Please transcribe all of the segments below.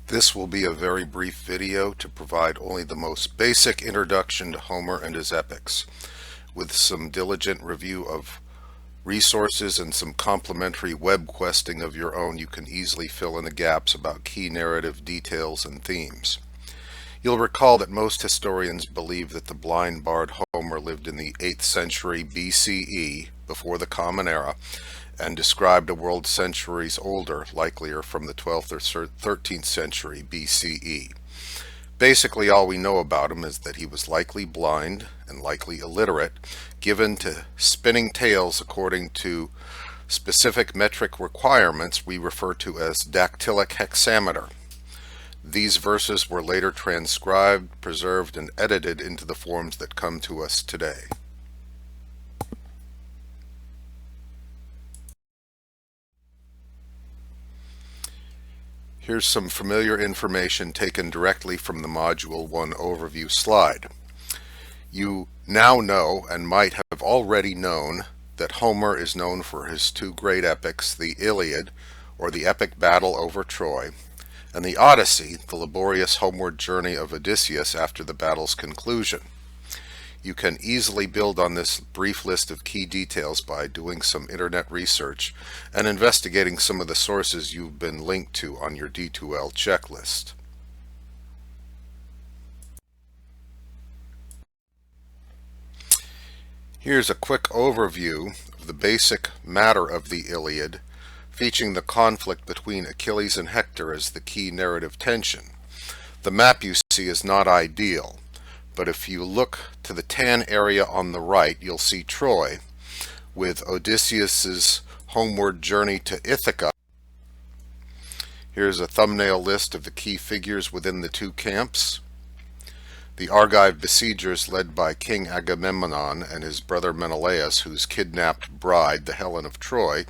This will be a very brief video to provide only the most basic introduction to Homer and his epics, with some diligent review of resources and some complementary web questing of your own. You can easily fill in the gaps about key narrative details and themes. You'll recall that most historians believe that the blind bard Homer lived in the 8th century BCE, before the Common Era, and described a world centuries older, likelier from the 12th or 13th century BCE. Basically, all we know about him is that he was likely blind and likely illiterate, given to spinning tales according to specific metric requirements we refer to as dactylic hexameter. These verses were later transcribed, preserved, and edited into the forms that come to us today. Here's some familiar information taken directly from the Module 1 overview slide. You now know, and might have already known, that Homer is known for his two great epics, the Iliad, or the epic battle over Troy, and the Odyssey, the laborious homeward journey of Odysseus after the battle's conclusion. You can easily build on this brief list of key details by doing some internet research and investigating some of the sources you've been linked to on your D2L checklist. Here's a quick overview of the basic matter of the Iliad, featuring the conflict between Achilles and Hector as the key narrative tension. The map you see is not ideal, but if you look to the tan area on the right, you'll see Troy, with Odysseus's homeward journey to Ithaca. Here's a thumbnail list of the key figures within the two camps. The Argive besiegers, led by King Agamemnon and his brother Menelaus, whose kidnapped bride, the Helen of Troy,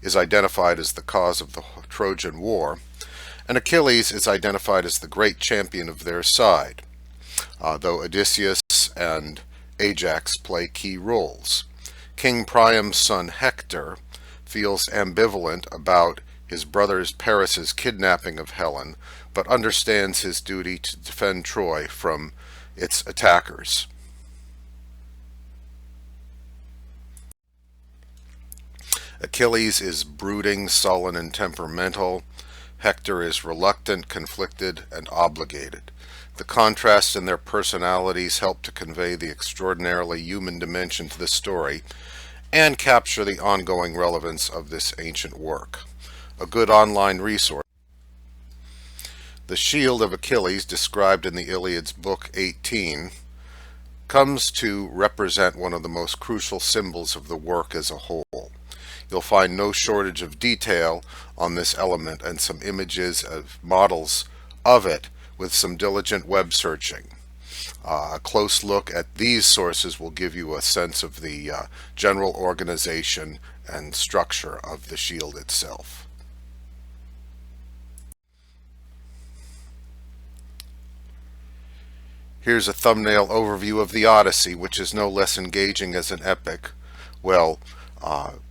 is identified as the cause of the Trojan War, and Achilles is identified as the great champion of their side, though Odysseus and Ajax play key roles. King Priam's son Hector feels ambivalent about his brother Paris's kidnapping of Helen, but understands his duty to defend Troy from its attackers. Achilles is brooding, sullen, and temperamental. Hector is reluctant, conflicted, and obligated. The contrast in their personalities help to convey the extraordinarily human dimension to the story and capture the ongoing relevance of this ancient work. A good online resource. The shield of Achilles, described in the Iliad's Book 18, comes to represent one of the most crucial symbols of the work as a whole. You'll find no shortage of detail on this element and some images of models of it with some diligent web searching. A close look at these sources will give you a sense of the general organization and structure of the shield itself. Here's a thumbnail overview of the Odyssey, which is no less engaging as an epic,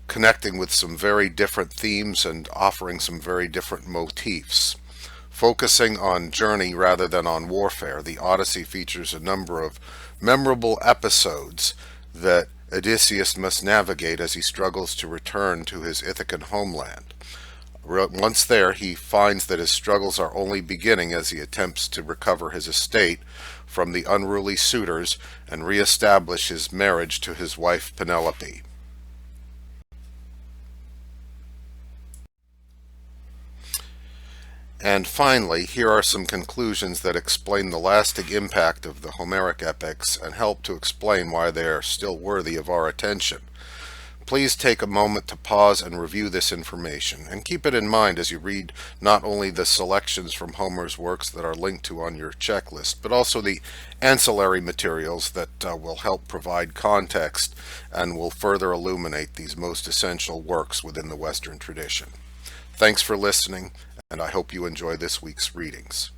connecting with some very different themes and offering some very different motifs. Focusing on journey rather than on warfare, the Odyssey features a number of memorable episodes that Odysseus must navigate as he struggles to return to his Ithacan homeland. Once there, he finds that his struggles are only beginning as he attempts to recover his estate from the unruly suitors and re-establish his marriage to his wife Penelope. And finally, here are some conclusions that explain the lasting impact of the Homeric epics and help to explain why they are still worthy of our attention. Please take a moment to pause and review this information, and keep it in mind as you read not only the selections from Homer's works that are linked to on your checklist, but also the ancillary materials that will help provide context and will further illuminate these most essential works within the Western tradition. Thanks for listening, and I hope you enjoy this week's readings.